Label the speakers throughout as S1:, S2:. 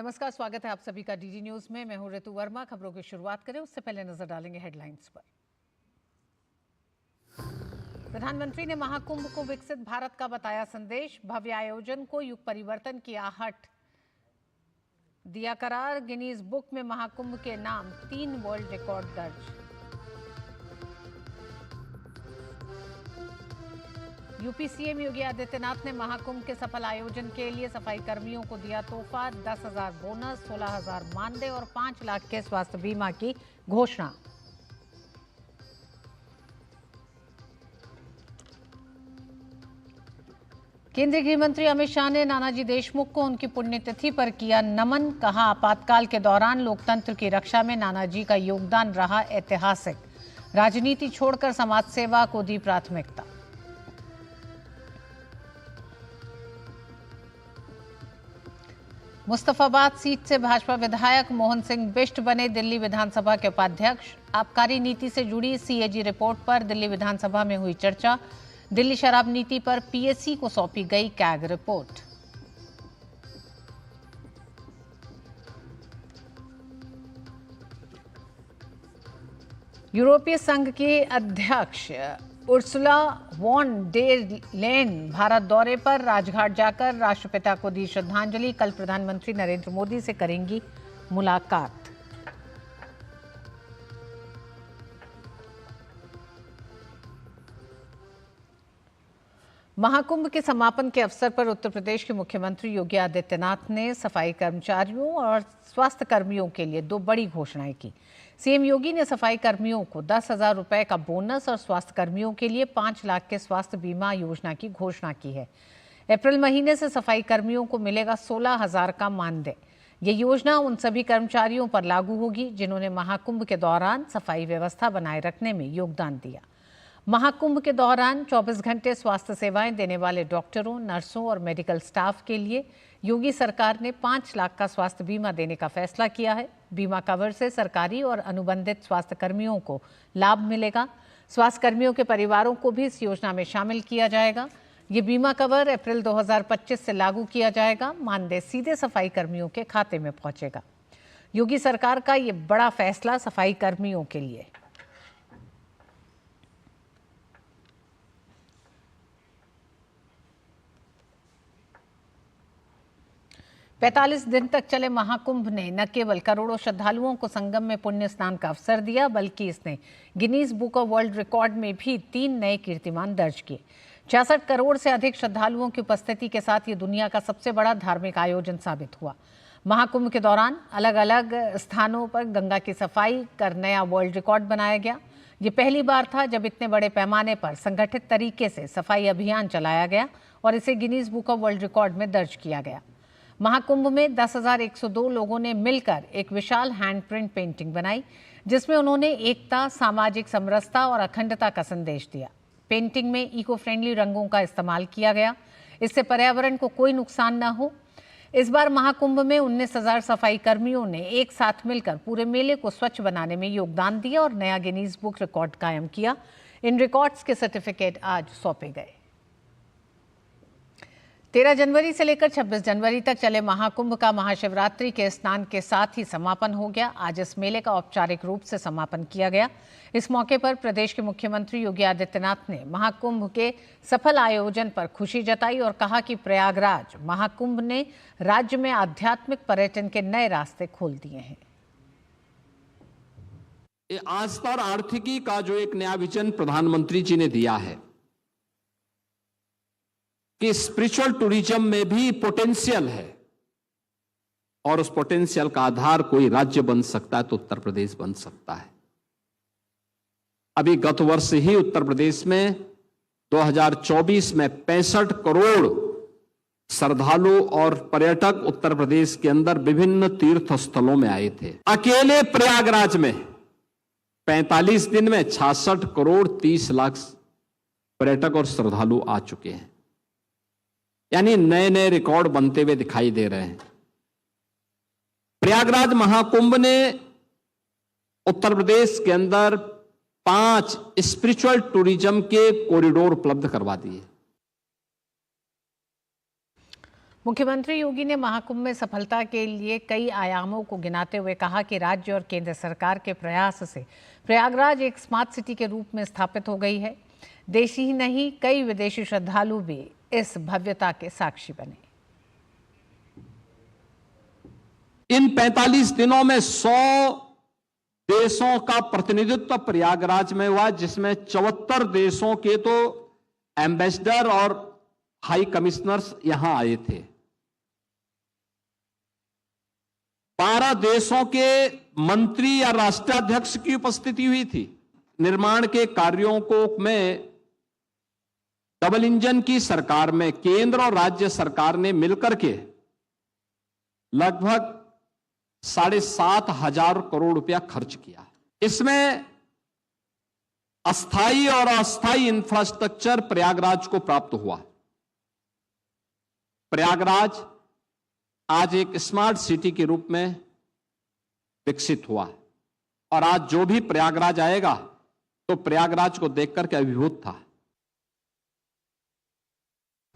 S1: नमस्कार, स्वागत है आप सभी का डीडी न्यूज में। मैं हूं ऋतु वर्मा। खबरों की शुरुआत करें उससे पहले नजर डालेंगे हेडलाइंस पर। प्रधानमंत्री ने महाकुंभ को विकसित भारत का बताया संदेश। भव्य आयोजन को युग परिवर्तन की आहट दिया करार। गिनीज बुक में महाकुंभ के नाम 3 वर्ल्ड रिकॉर्ड दर्ज। यूपी सीएम योगी आदित्यनाथ ने महाकुंभ के सफल आयोजन के लिए सफाई कर्मियों को दिया तोहफा। 10,000 बोनस, 16,000 मानदेय और 5 लाख के स्वास्थ्य बीमा की घोषणा। केंद्रीय गृह मंत्री अमित शाह ने नानाजी देशमुख को उनकी पुण्यतिथि पर किया नमन। कहा, आपातकाल के दौरान लोकतंत्र की रक्षा में नानाजी का योगदान रहा ऐतिहासिक। राजनीति छोड़कर समाज सेवा को दी प्राथमिकता। मुस्तफाबाद सीट से भाजपा विधायक मोहन सिंह बिष्ट बने दिल्ली विधानसभा के उपाध्यक्ष। आबकारी नीति से जुड़ी सीएजी रिपोर्ट पर दिल्ली विधानसभा में हुई चर्चा। दिल्ली शराब नीति पर पीएससी को सौंपी गई कैग रिपोर्ट। यूरोपीय संघ के अध्यक्ष Ursula von der Leyen Bharat दौरे पर। राजघाट जाकर राष्ट्रपिता को दी श्रद्धांजलि। कल प्रधानमंत्री नरेंद्र मोदी से करेंगी मुलाकात। महाकुंभ के समापन के अवसर पर उत्तर प्रदेश के मुख्यमंत्री योगी आदित्यनाथ ने सफाई कर्मचारियों और स्वास्थ्य कर्मियों के लिए 2 बड़ी घोषणाएं की। सीएम योगी ने सफाई कर्मियों को 10,000 रुपए का बोनस और स्वास्थ्य कर्मियों के लिए 5 लाख के स्वास्थ्य बीमा योजना की घोषणा की है। अप्रैल महीने से सफाई कर्मियों को मिलेगा 16,000 का मानदेय। ये योजना उन सभी कर्मचारियों पर लागू होगी जिन्होंने महाकुंभ के दौरान सफाई व्यवस्था बनाए रखने में योगदान दिया। महाकुंभ के दौरान 24 घंटे स्वास्थ्य सेवाएं देने वाले डॉक्टरों, नर्सों और मेडिकल स्टाफ के लिए योगी सरकार ने 5 लाख का स्वास्थ्य बीमा देने का फैसला किया है। बीमा कवर से सरकारी और अनुबंधित स्वास्थ्य कर्मियों को लाभ मिलेगा। स्वास्थ्य कर्मियों के परिवारों को भी इस योजना में शामिल किया जाएगा। ये बीमा कवर अप्रैल 2025 से लागू किया जाएगा। मानदेय सीधे सफाई कर्मियों के खाते में पहुंचेगा। योगी सरकार का ये बड़ा फैसला सफाई कर्मियों के लिए। पैंतालीस दिन तक चले महाकुंभ ने न केवल करोड़ों श्रद्धालुओं को संगम में पुण्य स्नान का अवसर दिया, बल्कि इसने Guinness book of world record में भी 3 नए कीर्तिमान दर्ज किए। 66 करोड़ से अधिक श्रद्धालुओं की उपस्थिति के साथ ये दुनिया का सबसे बड़ा धार्मिक आयोजन साबित हुआ। महाकुंभ के दौरान अलग अलग स्थानों पर गंगा की सफाई कर नया वर्ल्ड रिकॉर्ड बनाया गया। ये पहली बार था जब इतने बड़े पैमाने पर संगठित तरीके से सफाई अभियान चलाया गया और इसे Guinness book of world record में दर्ज किया गया। महाकुंभ में 10,102 लोगों ने मिलकर एक विशाल हैंड प्रिंट पेंटिंग बनाई, जिसमें उन्होंने एकता, सामाजिक समरसता और अखंडता का संदेश दिया। पेंटिंग में इको फ्रेंडली रंगों का इस्तेमाल किया गया, इससे पर्यावरण को कोई नुकसान न हो। इस बार महाकुंभ में 19,000 सफाई कर्मियों ने एक साथ मिलकर पूरे मेले को स्वच्छ बनाने में योगदान दिया और नया गिनीज बुक रिकॉर्ड कायम किया। इन रिकॉर्ड्स के सर्टिफिकेट आज सौंपे गए। 13 जनवरी से लेकर 26 जनवरी तक चले महाकुंभ का महाशिवरात्रि के स्नान के साथ ही समापन हो गया। आज इस मेले का औपचारिक रूप से समापन किया गया। इस मौके पर प्रदेश के मुख्यमंत्री योगी आदित्यनाथ ने महाकुंभ के सफल आयोजन पर खुशी जताई और कहा कि प्रयागराज महाकुंभ ने राज्य में आध्यात्मिक पर्यटन के नए रास्ते खोल दिए हैं।
S2: आस्था और आर्थिकी का जो एक नया विजन प्रधानमंत्री जी ने दिया है कि स्पिरिचुअल टूरिज्म में भी पोटेंशियल है और उस पोटेंशियल का आधार कोई राज्य बन सकता है तो उत्तर प्रदेश बन सकता है। अभी गत वर्ष ही उत्तर प्रदेश में 2024 में 65 करोड़ श्रद्धालु और पर्यटक उत्तर प्रदेश के अंदर विभिन्न तीर्थ स्थलों में आए थे। अकेले प्रयागराज में 45 दिन में 66 करोड़ 30 लाख पर्यटक और श्रद्धालु आ चुके हैं, यानी नए नए रिकॉर्ड बनते हुए दिखाई दे रहे हैं। प्रयागराज महाकुंभ ने उत्तर प्रदेश के अंदर 5 स्पिरिचुअल टूरिज्म के कॉरिडोर उपलब्ध करवा दिए।
S1: मुख्यमंत्री योगी ने महाकुंभ में सफलता के लिए कई आयामों को गिनाते हुए कहा कि राज्य और केंद्र सरकार के प्रयास से प्रयागराज एक स्मार्ट सिटी के रूप में स्थापित हो गई है। देशी ही नहीं, कई विदेशी श्रद्धालु भी इस भव्यता के साक्षी बने।
S2: इन 45 दिनों में 100 देशों का प्रतिनिधित्व प्रयागराज में हुआ, जिसमें 74 देशों के तो एम्बेसडर और हाई कमिश्नर्स यहां आए थे। 12 देशों के मंत्री या राष्ट्राध्यक्ष की उपस्थिति हुई थी। निर्माण के कार्यों को में डबल इंजन की सरकार में केंद्र और राज्य सरकार ने मिलकर के लगभग 7,500 करोड़ रुपया खर्च किया। इसमें अस्थाई और अस्थाई इंफ्रास्ट्रक्चर प्रयागराज को प्राप्त हुआ। प्रयागराज आज एक स्मार्ट सिटी के रूप में विकसित हुआ और आज जो भी प्रयागराज आएगा तो प्रयागराज को देखकर के अभिभूत था।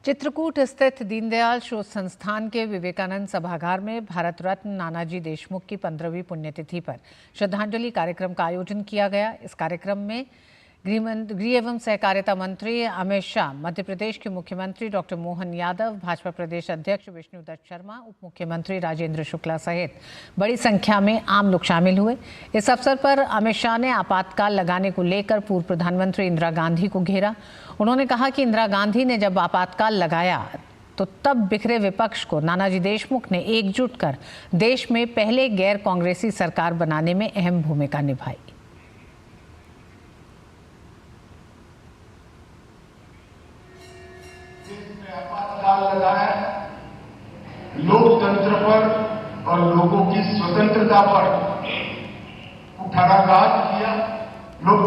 S1: चित्रकूट स्थित दीनदयाल शोध संस्थान के विवेकानंद सभागार में भारत रत्न नानाजी देशमुख की 15वीं पुण्यतिथि पर श्रद्धांजलि कार्यक्रम का आयोजन किया गया। इस कार्यक्रम में गृह एवं सहकारिता मंत्री अमित शाह, मध्य प्रदेश के मुख्यमंत्री डॉक्टर मोहन यादव, भाजपा प्रदेश अध्यक्ष विष्णुदत्त शर्मा, उप मुख्यमंत्री राजेंद्र शुक्ला सहित बड़ी संख्या में आम लोग शामिल हुए। इस अवसर पर अमित शाह ने आपातकाल लगाने को लेकर पूर्व प्रधानमंत्री इंदिरा गांधी को घेरा। उन्होंने कहा कि इंदिरा गांधी ने जब आपातकाल लगाया तो तब बिखरे विपक्ष को नानाजी देशमुख ने एकजुट कर देश में पहले गैर कांग्रेसी सरकार बनाने में अहम भूमिका निभाई।
S3: लगाया, लोकतंत्र पर और लोगों की स्वतंत्रता पर कुठाराघात किया। लोग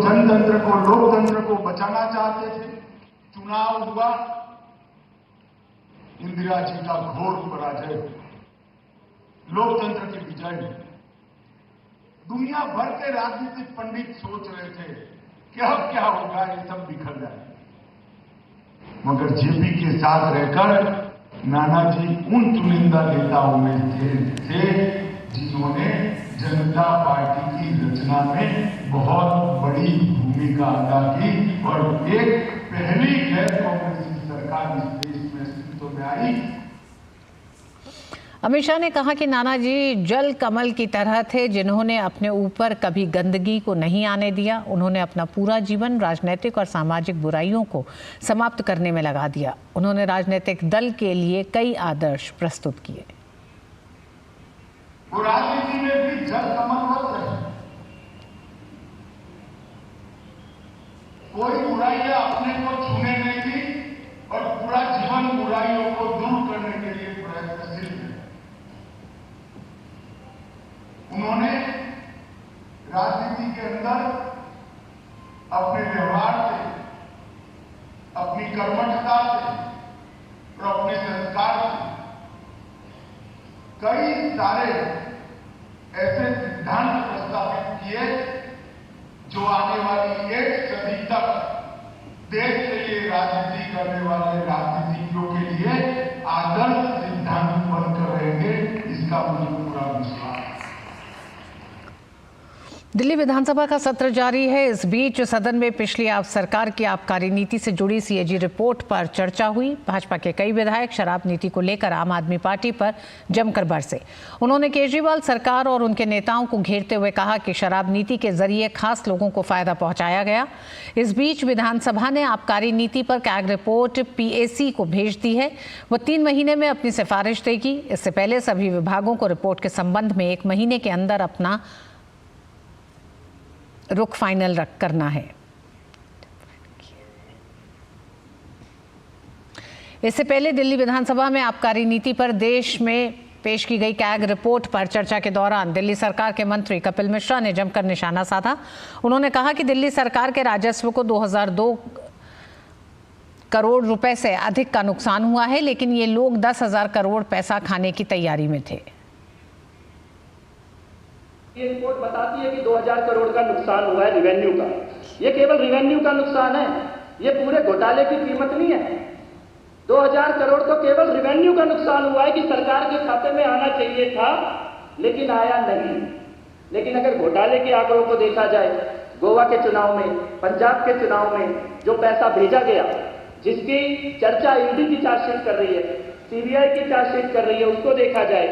S3: लोकतंत्र को बचाना चाहते थे। चुनाव हुआ, इंदिरा जी का घोर पराजय, लोकतंत्र की विजय। दुनिया भर के राजनीतिक पंडित सोच रहे थे कि अब क्या होगा, ये सब बिखर जाए, मगर जेपी के साथ रहकर नानाजी उन चुनिंदा नेताओं में थे जिन्होंने जनता पार्टी की रचना में बहुत बड़ी भूमिका अदा की और एक पहली गैर कांग्रेसी सरकार इस देश में अस्तित्व में आई।
S1: अमित शाह ने कहा कि नानाजी जल कमल की तरह थे, जिन्होंने अपने ऊपर कभी गंदगी को नहीं आने दिया। उन्होंने अपना पूरा जीवन राजनीतिक और सामाजिक बुराइयों को समाप्त करने में लगा दिया। उन्होंने राजनीतिक दल के लिए कई आदर्श प्रस्तुत किए।
S3: राजनीति में भी जल कमल रहे, कोई बुराइयां अपने को छूने नहीं दी और पूरा जीवन बुराइयों को दूर करने के लिए प्रयत्नशील थे। उन्होंने राजनीति के अंदर अपने व्यवहार से, अपनी कर्मठता से और अपने संस्कार से कई सारे ऐसे सिद्धांत प्रस्तावित किए जो आने वाली एक सदी तक देश के लिए राजनीति करने वाले राजनीतिज्ञों के लिए आदर्श सिद्धांत बनकर रहेंगे, इसका मुझे पूरा विश्वास है।
S1: दिल्ली विधानसभा का सत्र जारी है। इस बीच सदन में पिछली सरकार की आबकारी नीति से जुड़ी सीएजी रिपोर्ट पर चर्चा हुई। भाजपा के कई विधायक शराब नीति को लेकर आम आदमी पार्टी पर जमकर बरसे। उन्होंने केजरीवाल सरकार और उनके नेताओं को घेरते हुए कहा कि शराब नीति के जरिए खास लोगों को फायदा पहुंचाया गया। इस बीच विधानसभा ने आबकारी नीति पर कैग रिपोर्ट पीएसी को भेज दी है। वो 3 महीने में अपनी सिफारिश देगी। इससे पहले सभी विभागों को रिपोर्ट के संबंध में 1 महीने के अंदर अपना रुख फाइनल करना है। इससे पहले दिल्ली विधानसभा में आबकारी नीति पर देश में पेश की गई कैग रिपोर्ट पर चर्चा के दौरान दिल्ली सरकार के मंत्री कपिल मिश्रा ने जमकर निशाना साधा। उन्होंने कहा कि दिल्ली सरकार के राजस्व को 2002 करोड़ रुपए से अधिक का नुकसान हुआ है, लेकिन ये लोग 10,000 करोड़ पैसा खाने की तैयारी में थे।
S4: ये रिपोर्ट बताती है कि 2000 करोड़ का नुकसान हुआ है रिवेन्यू का। ये केवल रिवेन्यू का नुकसान है, ये पूरे घोटाले की कीमत नहीं है। 2000 करोड़ तो केवल रेवेन्यू का नुकसान हुआ है कि सरकार के खाते में आना चाहिए था लेकिन आया नहीं। लेकिन अगर घोटाले के आंकड़ों को देखा जाए, गोवा के चुनाव में, पंजाब के चुनाव में जो पैसा भेजा गया, जिसकी चर्चा ईडी की चार्जशीट कर रही है, सीबीआई की चार्जशीट कर रही है, उसको देखा जाए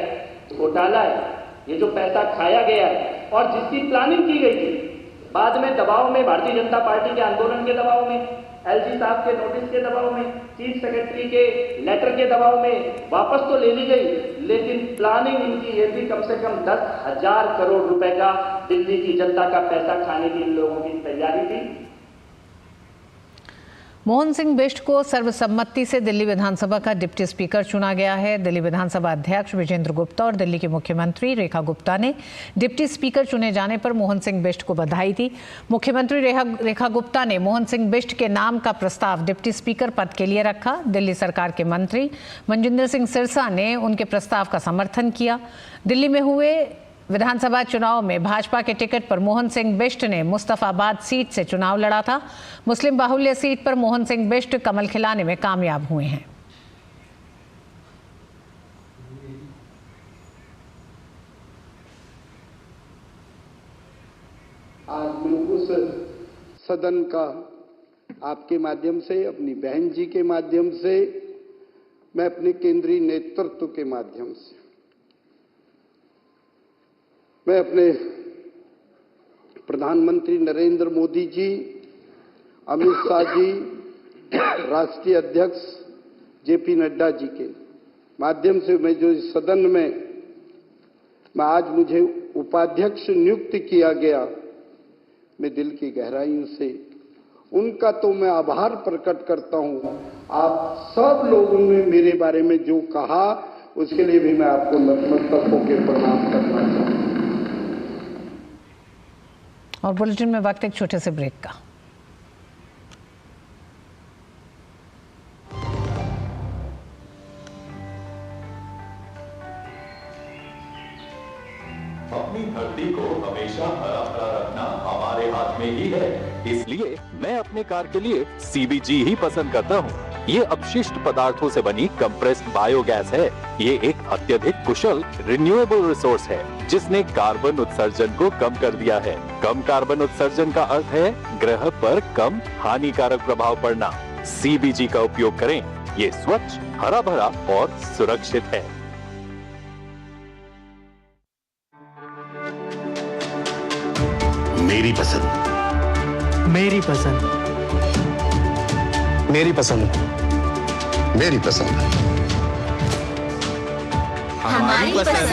S4: तो घोटाला है। ये जो पैसा खाया गया है और जिसकी प्लानिंग की गई थी, बाद में दबाव में, भारतीय जनता पार्टी के आंदोलन के दबाव में, एलजी साहब के नोटिस के दबाव में, चीफ सेक्रेटरी के लेटर के दबाव में वापस तो ले ली गई, लेकिन प्लानिंग इनकी ये थी कम से कम 10,000 करोड़ रुपए का दिल्ली की जनता का पैसा खाने की इन लोगों की तैयारी थी।
S1: मोहन सिंह बिष्ट को सर्वसम्मति से दिल्ली विधानसभा का डिप्टी स्पीकर चुना गया है। दिल्ली विधानसभा अध्यक्ष विजेंद्र गुप्ता और दिल्ली की मुख्यमंत्री रेखा गुप्ता ने डिप्टी स्पीकर चुने जाने पर मोहन सिंह बिष्ट को बधाई दी। मुख्यमंत्री रेखा गुप्ता ने मोहन सिंह बिष्ट के नाम का प्रस्ताव डिप्टी स्पीकर पद के लिए रखा। दिल्ली सरकार के मंत्री मनजिंदर सिंह सिरसा ने उनके प्रस्ताव का समर्थन किया। दिल्ली में हुए विधानसभा चुनाव में भाजपा के टिकट पर मोहन सिंह बिष्ट ने मुस्तफाबाद सीट से चुनाव लड़ा था। मुस्लिम बाहुल्य सीट पर मोहन सिंह बिष्ट कमल खिलाने में कामयाब हुए हैं।
S5: आज मैं उस सदन का आपके माध्यम से, अपनी बहन जी के माध्यम से, मैं अपने केंद्रीय नेतृत्व के माध्यम से, मैं अपने प्रधानमंत्री नरेंद्र मोदी जी, अमित शाह जी, राष्ट्रीय अध्यक्ष जेपी नड्डा जी के माध्यम से मैं जो इस सदन में मैं आज मुझे उपाध्यक्ष नियुक्त किया गया, मैं दिल की गहराइयों से उनका तो मैं आभार प्रकट करता हूं। आप सब लोगों ने मेरे बारे में जो कहा उसके लिए भी मैं आपको नतमस्तक होकर प्रणाम करना चाहता हूं।
S1: और बुलेटिन में वक्त एक छोटे से ब्रेक का।
S6: अपनी धरती को हमेशा हरा भरा रखना हमारे हाथ में ही है, इसलिए मैं अपने कार के लिए सीबीजी ही पसंद करता हूँ। ये अपशिष्ट पदार्थों से बनी कंप्रेस्ड बायोगैस है। ये एक अत्यधिक कुशल रिन्यूएबल रिसोर्स है जिसने कार्बन उत्सर्जन को कम कर दिया है। कम कार्बन उत्सर्जन का अर्थ है ग्रह पर कम हानिकारक प्रभाव पड़ना। सीबीजी का उपयोग करें, ये स्वच्छ, हरा भरा और सुरक्षित है।
S7: मेरी पसंद,
S8: मेरी पसंद,
S7: मेरी पसंद, मेरी पसंद,
S9: हमारी पसंद,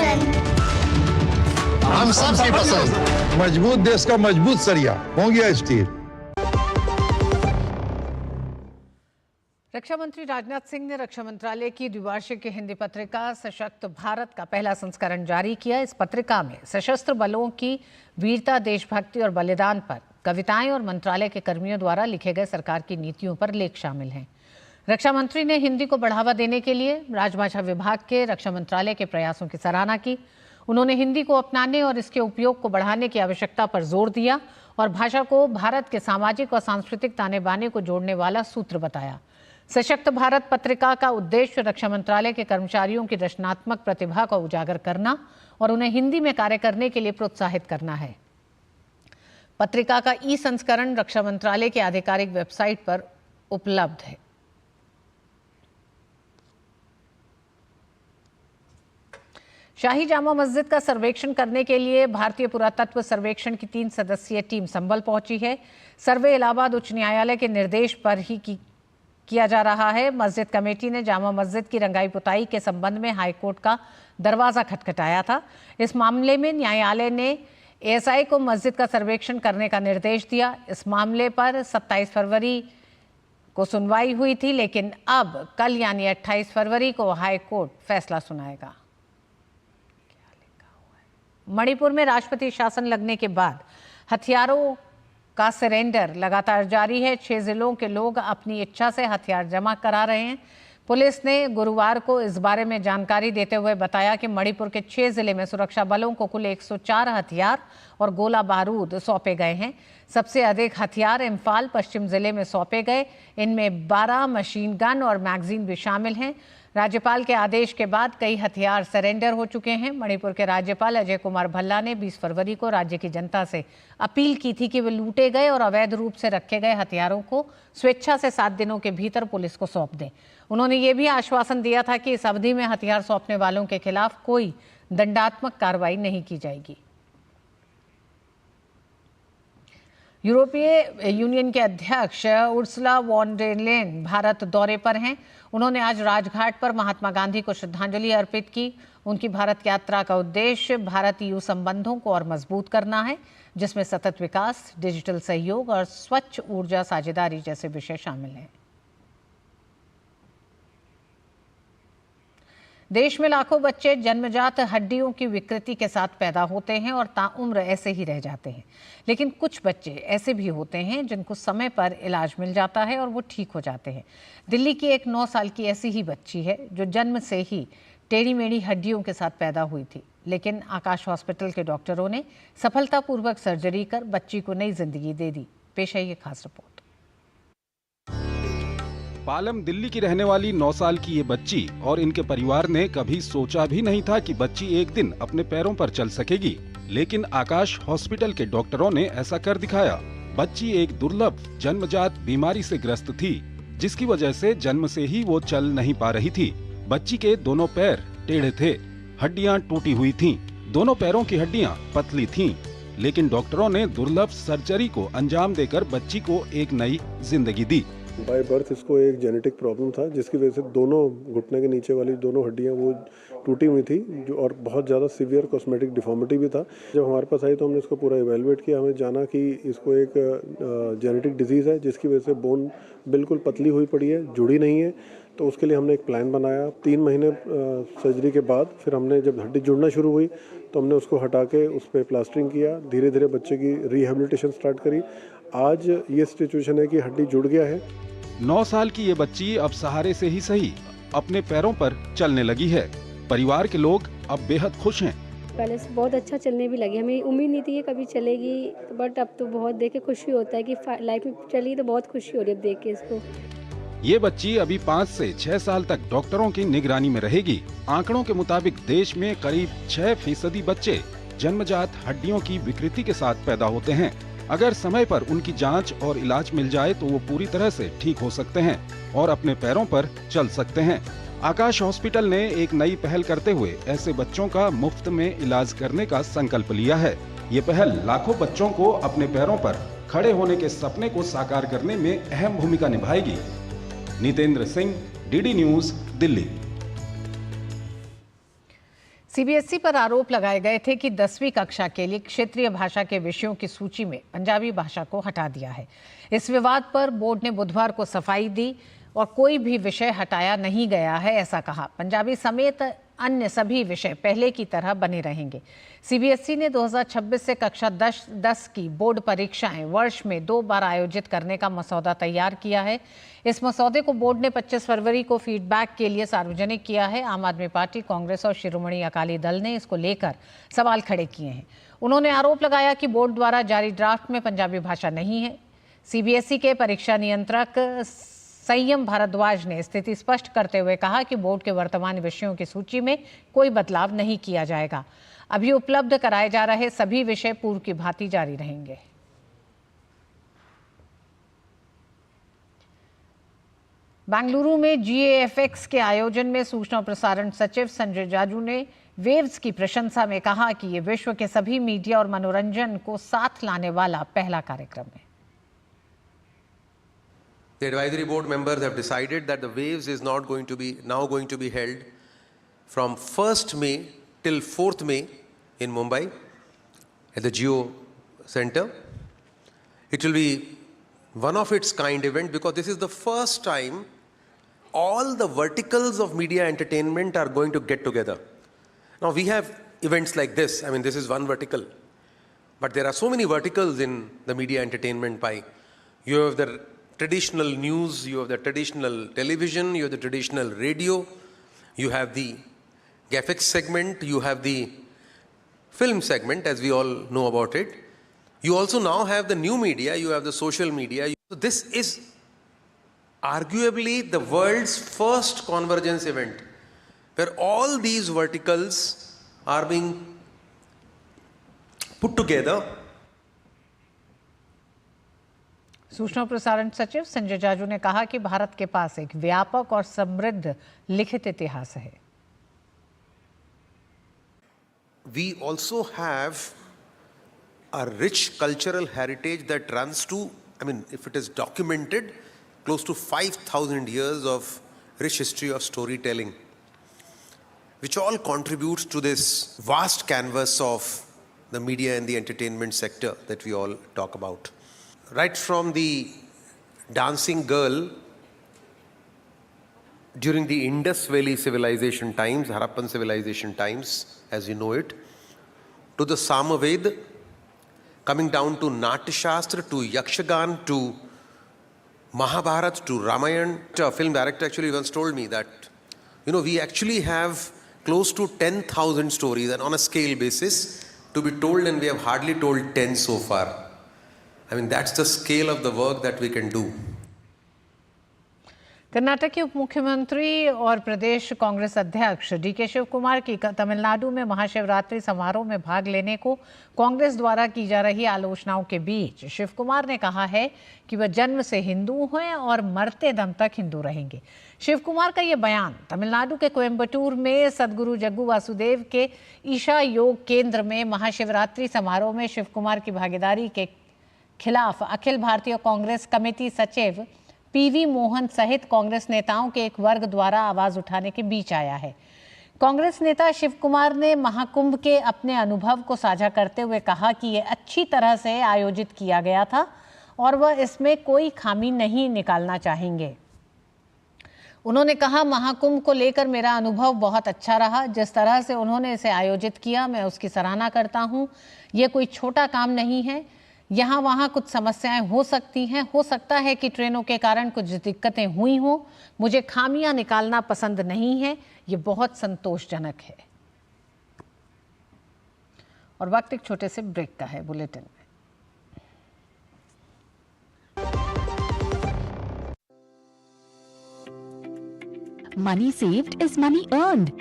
S7: हम सबकी पसंद।
S10: मजबूत देश का मजबूत सरिया हो गया स्टील।
S1: रक्षा मंत्री राजनाथ सिंह ने रक्षा मंत्रालय की द्विवार्षिक हिंदी पत्रिका सशक्त भारत का पहला संस्करण जारी किया। इस पत्रिका में सशस्त्र बलों की वीरता, देशभक्ति और बलिदान पर कविताएं और मंत्रालय के कर्मियों द्वारा लिखे गए सरकार की नीतियों पर लेख शामिल हैं। रक्षा मंत्री ने हिंदी को बढ़ावा देने के लिए राजभाषा विभाग के रक्षा मंत्रालय के प्रयासों की सराहना की। उन्होंने हिंदी को अपनाने और इसके उपयोग को बढ़ाने की आवश्यकता पर जोर दिया और भाषा को भारत के सामाजिक और सांस्कृतिक ताने बाने को जोड़ने वाला सूत्र बताया। सशक्त भारत पत्रिका का उद्देश्य रक्षा मंत्रालय के कर्मचारियों की रचनात्मक प्रतिभा को उजागर करना और उन्हें हिंदी में कार्य करने के लिए प्रोत्साहित करना है। पत्रिका का ई संस्करण रक्षा मंत्रालय के आधिकारिक वेबसाइट पर उपलब्ध है। शाही जामा मस्जिद का सर्वेक्षण करने के लिए भारतीय पुरातत्व सर्वेक्षण की 3 सदस्यीय टीम संभल पहुंची है। सर्वे इलाहाबाद उच्च न्यायालय के निर्देश पर ही किया जा रहा है। मस्जिद कमेटी ने जामा मस्जिद की रंगाई पुताई के संबंध में हाईकोर्ट का दरवाजा खटखटाया था। इस मामले में न्यायालय ने एएसआई को मस्जिद का सर्वेक्षण करने का निर्देश दिया। इस मामले पर 27 फरवरी को सुनवाई हुई थी, लेकिन अब कल यानी 28 फरवरी को हाईकोर्ट फैसला सुनाएगा। मणिपुर में राष्ट्रपति शासन लगने के बाद हथियारों का सरेंडर लगातार जारी है। 6 जिलों के लोग अपनी इच्छा से हथियार जमा करा रहे हैं। पुलिस ने गुरुवार को इस बारे में जानकारी देते हुए बताया कि मणिपुर के 6 जिले में सुरक्षा बलों को कुल 104 हथियार और गोला बारूद सौंपे गए हैं। सबसे अधिक हथियार इम्फाल पश्चिम जिले में सौंपे गए। इनमें 12 मशीन गन और मैगजीन भी शामिल हैं। राज्यपाल के आदेश के बाद कई हथियार सरेंडर हो चुके हैं। मणिपुर के राज्यपाल अजय कुमार भल्ला ने 20 फरवरी को राज्य की जनता से अपील की थी कि वे लूटे गए और अवैध रूप से रखे गए हथियारों को स्वेच्छा से 7 दिनों के भीतर पुलिस को सौंप दें। उन्होंने ये भी आश्वासन दिया था कि इस अवधि में हथियार सौंपने वालों के खिलाफ कोई दंडात्मक कार्रवाई नहीं की जाएगी। यूरोपीय यूनियन के अध्यक्ष उर्सुला वॉन डेर लेyen भारत दौरे पर हैं। उन्होंने आज राजघाट पर महात्मा गांधी को श्रद्धांजलि अर्पित की। उनकी भारत यात्रा का उद्देश्य भारत EU संबंधों को और मजबूत करना है, जिसमें सतत विकास, डिजिटल सहयोग और स्वच्छ ऊर्जा साझेदारी जैसे विषय शामिल हैं। देश में लाखों बच्चे जन्मजात हड्डियों की विकृति के साथ पैदा होते हैं और ताउम्र ऐसे ही रह जाते हैं। लेकिन कुछ बच्चे ऐसे भी होते हैं जिनको समय पर इलाज मिल जाता है और वो ठीक हो जाते हैं। दिल्ली की एक 9 साल की ऐसी ही बच्ची है जो जन्म से ही टेढ़ी मेढ़ी हड्डियों के साथ पैदा हुई थी, लेकिन आकाश हॉस्पिटल के डॉक्टरों ने सफलतापूर्वक सर्जरी कर बच्ची को नई जिंदगी दे दी। पेश है ये खास रिपोर्ट।
S8: पालम दिल्ली की रहने वाली 9 साल की ये बच्ची और इनके परिवार ने कभी सोचा भी नहीं था कि बच्ची एक दिन अपने पैरों पर चल सकेगी, लेकिन आकाश हॉस्पिटल के डॉक्टरों ने ऐसा कर दिखाया। बच्ची एक दुर्लभ जन्मजात बीमारी से ग्रस्त थी, जिसकी वजह से जन्म से ही वो चल नहीं पा रही थी। बच्ची के दोनों पैर टेढ़े थे, हड्डियां टूटी हुई थीं, दोनों पैरों की हड्डियां पतली थीं, लेकिन डॉक्टरों ने दुर्लभ सर्जरी को अंजाम देकर बच्ची को एक नई जिंदगी दी।
S11: बाय बर्थ इसको एक जेनेटिक प्रॉब्लम था, जिसकी वजह से दोनों घुटने के नीचे वाली दोनों हड्डियां वो टूटी हुई थी, जो और बहुत ज़्यादा सीवियर कॉस्मेटिक डिफॉर्मिटी भी था। जब हमारे पास आई तो हमने इसको पूरा इवेलुएट किया। हमें जाना कि इसको एक जेनेटिक डिजीज़ है, जिसकी वजह से बोन बिल्कुल पतली हुई पड़ी है, जुड़ी नहीं है। तो उसके लिए हमने एक प्लान बनाया। 3 महीने सर्जरी के बाद फिर हमने जब हड्डी जुड़ना शुरू हुई तो हमने उसको हटा के उस पर प्लास्टरिंग किया। धीरे धीरे बच्चे की रिहेबिलिटेशन स्टार्ट करी। आज ये सिचुएशन है कि हड्डी जुड़ गया है।
S8: 9 साल की ये बच्ची अब सहारे से ही सही अपने पैरों पर चलने लगी है। परिवार के लोग अब बेहद खुश हैं।
S12: पहले से बहुत अच्छा चलने भी लगी। हमें उम्मीद नहीं थी ये कभी चलेगी, बट अब तो बहुत देख के खुशी होता है कि लाइफ में चली, तो बहुत खुशी हो रही है देख के इसको।
S8: ये बच्ची अभी 5 से 6 साल तक डॉक्टरों की निगरानी में रहेगी। आंकड़ों के मुताबिक देश में करीब 6% बच्चे जन्मजात हड्डियों की विकृति के साथ पैदा होते हैं। अगर समय पर उनकी जांच और इलाज मिल जाए तो वो पूरी तरह से ठीक हो सकते हैं और अपने पैरों पर चल सकते हैं। आकाश हॉस्पिटल ने एक नई पहल करते हुए ऐसे बच्चों का मुफ्त में इलाज करने का संकल्प लिया है। ये पहल लाखों बच्चों को अपने पैरों पर खड़े होने के सपने को साकार करने में अहम भूमिका निभाएगी। Nitendra Singh, DD news, Delhi.
S1: CBSE पर आरोप लगाए गए थे कि 10वीं कक्षा के लिए क्षेत्रीय भाषा के विषयों की सूची में पंजाबी भाषा को हटा दिया है। इस विवाद पर बोर्ड ने बुधवार को सफाई दी और कोई भी विषय हटाया नहीं गया है, ऐसा कहा। पंजाबी समेत अन्य सभी विषय पहले की तरह बने रहेंगे। सीबीएसई ने 2026 से कक्षा 10 की बोर्ड परीक्षाएं वर्ष में 2 बार आयोजित करने का मसौदा तैयार किया है। इस मसौदे को बोर्ड ने 25 फरवरी को फीडबैक के लिए सार्वजनिक किया है। आम आदमी पार्टी, कांग्रेस और शिरोमणि अकाली दल ने इसको लेकर सवाल खड़े किए हैं। उन्होंने आरोप लगाया कि बोर्ड द्वारा जारी ड्राफ्ट में पंजाबी भाषा नहीं है। सीबीएसई के परीक्षा नियंत्रक संयम भारद्वाज ने स्थिति स्पष्ट करते हुए कहा कि बोर्ड के वर्तमान विषयों की सूची में कोई बदलाव नहीं किया जाएगा। अभी उपलब्ध कराए जा रहे सभी विषय पूर्व की भांति जारी रहेंगे। बेंगलुरु में GAFX के आयोजन में सूचना और प्रसारण सचिव संजय जाजू ने वेव्स की प्रशंसा में कहा कि ये विश्व के सभी मीडिया और मनोरंजन को साथ लाने वाला पहला कार्यक्रम है।
S13: The advisory board members have decided that the Waves is now going to be held from 1st May till 4th May in Mumbai at the Geo Center. It will be one of its kind event because this is the first time all the verticals of media entertainment are going to get together. Now we have events like this. I mean, this is one vertical, but there are so many verticals in the media entertainment pie. You have the traditional news, you have the traditional television, you have the traditional radio, you have the graphics segment, you have the film segment, as we all know about it. You also now have the new media, you have the social media. So this is arguably the world's first convergence event, where all these verticals are being put together.
S1: सूचना और प्रसारण सचिव संजय जाजू ने कहा कि भारत के पास एक व्यापक और समृद्ध लिखित इतिहास है.
S13: We also have a rich cultural heritage that runs to, I mean, if it is documented, close to 5,000 years of rich history of storytelling, which all contributes to this vast canvas of the media and the entertainment sector that we all talk about. Right from the dancing girl during the Indus Valley civilization times, Harappan civilization times, as you know it, to the Samaved, coming down to Natya Shastra, to Yakshagan, to Mahabharata, to Ramayana. A film director actually once told me that, we actually have close to 10,000 stories, and on a scale basis to be told, and we have hardly told 10 so far. I mean, that's the scale of the work that we can do.
S1: Karnataka के उप मुख्यमंत्री और प्रदेश कांग्रेस अध्यक्ष DK Shiv Kumar की तमिलनाडु में महाशिवरात्रि समारोह में भाग लेने को कांग्रेस द्वारा की जा रही आलोचनाओं के बीच शिव कुमार ने कहा है कि वह जन्म से हिंदू हैं और मरते दम तक हिंदू रहेंगे. शिव कुमार का ये बयान तमिलनाडु के कोयम्बटूर में सदगुरु जग्गू वासुदेव के ईशा योग केंद्र में महाशिवरात्रि समारोह में शिव कुमार की भागीदारी के खिलाफ अखिल भारतीय कांग्रेस कमेटी सचिव पीवी मोहन सहित कांग्रेस नेताओं के एक वर्ग द्वारा आवाज उठाने के बीच आया है. कांग्रेस नेता शिव कुमार ने महाकुंभ के अपने अनुभव को साझा करते हुए कहा कि यह अच्छी तरह से आयोजित किया गया था और वह इसमें कोई खामी नहीं निकालना चाहेंगे. उन्होंने कहा, महाकुंभ को लेकर मेरा अनुभव बहुत अच्छा रहा. जिस तरह से उन्होंने इसे आयोजित किया, मैं उसकी सराहना करता हूं. यह कोई छोटा काम नहीं है. यहाँ वहाँ कुछ समस्याएं हो सकती हैं. हो सकता है कि ट्रेनों के कारण कुछ दिक्कतें हुई हों. मुझे खामियां निकालना पसंद नहीं है. ये बहुत संतोषजनक है. और वक्त एक छोटे से ब्रेक का है बुलेटिन में.
S14: Money saved is money earned.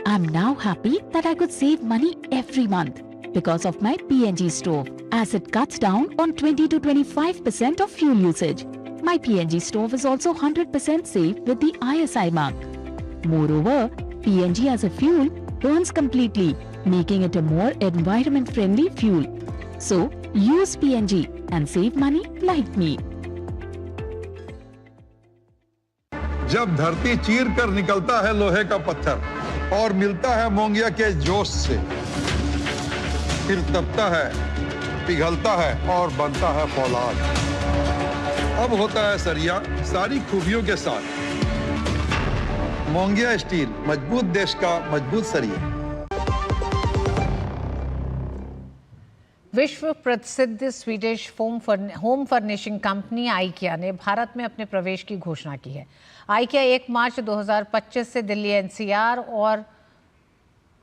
S14: I'm now happy that I could save money every month because of my PNG stove, as it cuts down on 20 to 25% of fuel usage. My PNG stove is also 100% safe with the ISI mark. Moreover, PNG as a fuel burns completely, making it a more environment-friendly fuel. So, use PNG and save money like me.
S10: जब धरती चीर कर निकलता है लोहे का पत्थर और मिलता है मोंगिया के जोश से, फिर तपता है, पिघलता है और बनता है फौलाद. अब होता है सरिया सारी खूबियों के साथ. मोंगिया स्टील, मजबूत देश का मजबूत सरिया.
S1: विश्व प्रसिद्ध Swedish home furnishing company IKEA ने भारत में अपने प्रवेश की घोषणा की है. आइकिया 1 मार्च 2025 से दिल्ली एनसीआर और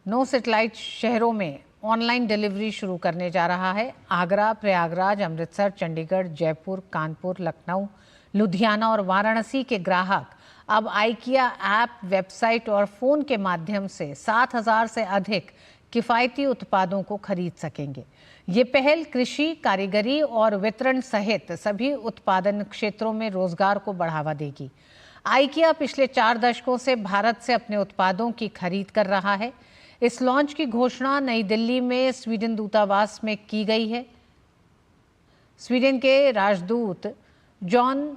S1: 9 सैटेलाइट शहरों में ऑनलाइन डिलीवरी शुरू करने जा रहा है. आगरा, प्रयागराज, अमृतसर, चंडीगढ़, जयपुर, कानपुर, लखनऊ, लुधियाना और वाराणसी के ग्राहक अब आइकिया ऐप, वेबसाइट और फ़ोन के माध्यम से 7,000 से अधिक किफ़ायती उत्पादों को खरीद सकेंगे. ये पहल कृषि, कारीगरी और वितरण सहित सभी उत्पादन क्षेत्रों में रोजगार को बढ़ावा देगी. आइकिया पिछले 4 दशकों से भारत से अपने उत्पादों की खरीद कर रहा है. इस लॉन्च की घोषणा नई दिल्ली में स्वीडन दूतावास में की गई है. स्वीडन के राजदूत जॉन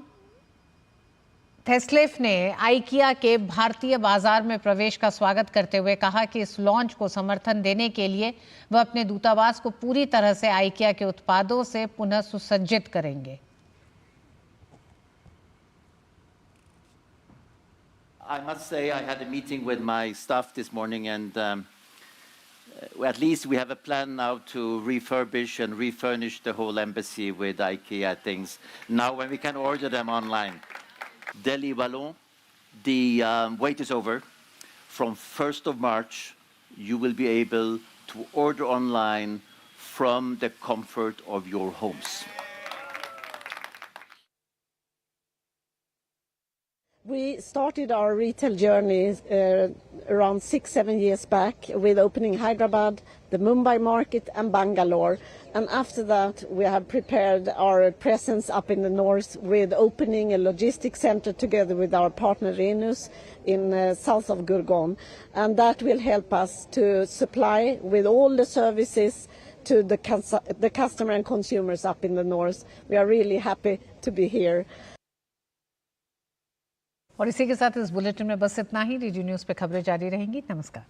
S1: थेस्लेफ ने आइकिया के भारतीय बाजार में प्रवेश का स्वागत करते हुए कहा कि इस लॉन्च को समर्थन देने के लिए वह अपने दूतावास को पूरी तरह से आइकिया के उत्पादों से पुनः सुसज्जित करेंगे.
S15: I must say I had a meeting with my staff this morning, and at least we have a plan now to refurbish and refurnish the whole embassy with IKEA things. Now when we can order them online. Delhi Wallon, the wait is over. From 1st of March, you will be able to order online from the comfort of your homes.
S16: We started our retail journey around 6-7 years back with opening Hyderabad, the Mumbai market and Bangalore. And after that we have prepared our presence up in the north with opening a logistics center together with our partner Renus in south of Gurgaon. And that will help us to supply with all the services to the customer and consumers up in the north. We are really happy to be here.
S1: और इसी के साथ इस bulletin में बस इतना ही। DD news पे खबरें जारी रहेंगी। नमस्कार।